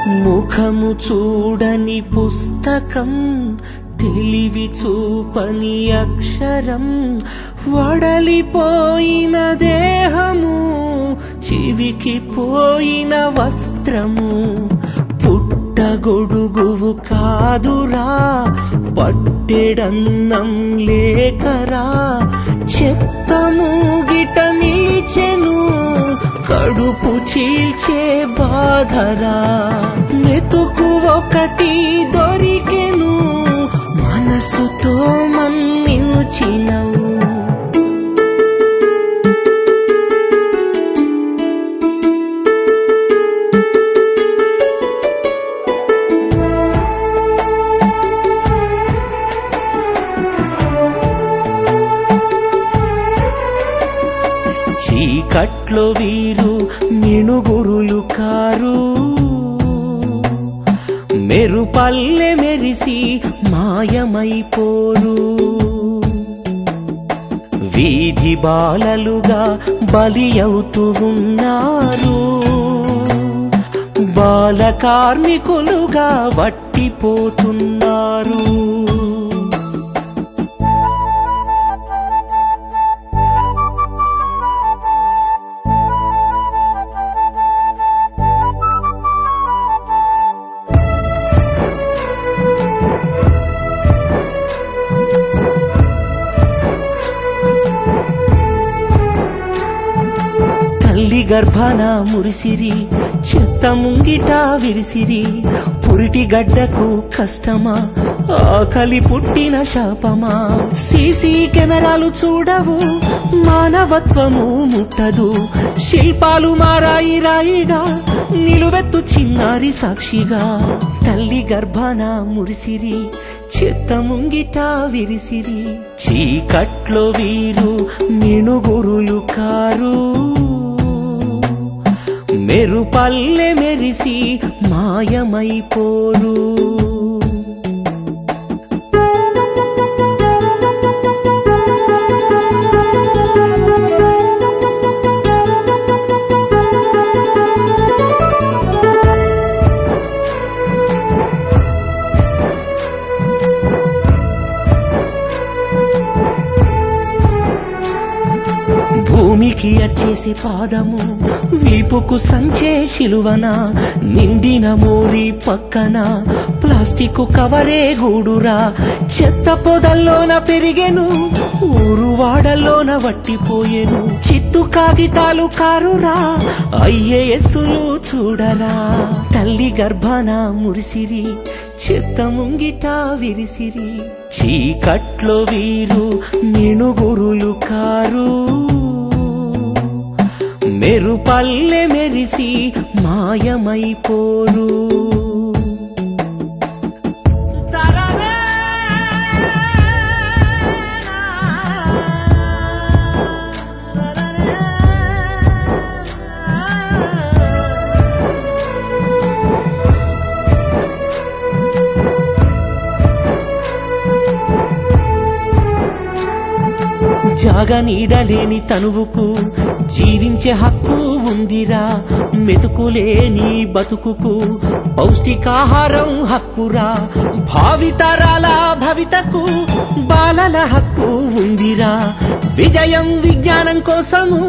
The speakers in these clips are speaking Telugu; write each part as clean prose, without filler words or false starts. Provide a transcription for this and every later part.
ముఖము చూడని పుస్తకం, తెలివి చూపని అక్షరం, వడలిపోయిన దేహము, చివికి పోయిన వస్త్రము, పుట్టగొడుగువు కాదురా, పట్టెడన్నం లేకరా, చెత్తము గిట నిలిచెను, కడుపు చీల్చే బాధరా, మెతుకు ఒకటి దొరికెను, మనసుతో మన్నించినవు. చీకట్లో వీరు మిణుగురులు కారు, మెరుపల్లె మెరిసి మాయమైపోరు. వీధి బాలలుగా బలి అవుతూ ఉన్నారు, బాల కార్మికులుగా వట్టిపోతున్నారు. తల్లి గర్భాన మురిసిరి, చెత్త ముంగిట విరిసిరి, పురిటి గడ్డకు కష్టమా, ఆకలి పుట్టిన శాపమా. సీసీ కెమెరాలు చూడవు, మానవత్వము ముట్టదు, శిల్పాలు మారాయి రాయిగా, నిలువెత్తు చిన్నారి సాక్షిగా. తల్లి గర్భాన మురిసిరి, చెత్త ముంగిట విరిసిరి, చీకట్లో వీరు మిణుగురులు కారు, మెరుపల్లె మెరిసి మాయమైపోరు. భూమికి అచ్చేసి పాదము, వీపుకు సంచే శిలువన, నిండిన మోరి పక్కన ప్లాస్టిక్ కవరే గూడురా. చెత్త పొదల్లోన పెరిగెను, ఊరు వాడల్లోన వట్టిపోయెను, చిత్తు కాగితాలు కారురా, ఐఏఎస్సులు చూడరా. తల్లి గర్భాన మురిసిరి, చెత్త ముంగిట విరిసిరి, చీకట్లో వీరు మిణుగురులు కారు, మెరుపల్లె మెరిసి మాయమైపోరు. జాగ నీడలేని తనువుకు జీవించే హక్కు ఉందిరా, మెతుకులేని బతుకుకు పౌష్టికాహారం హక్కురా, భావితరాల భవితకు బాలల హక్కు ఉందిరా, విజయం విజ్ఞానం కోసము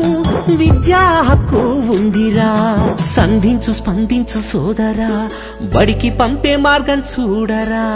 విద్యా హక్కు ఉందిరా. సంధించు స్పందించు సోదరా, బడికి పంపే మార్గం చూడరా.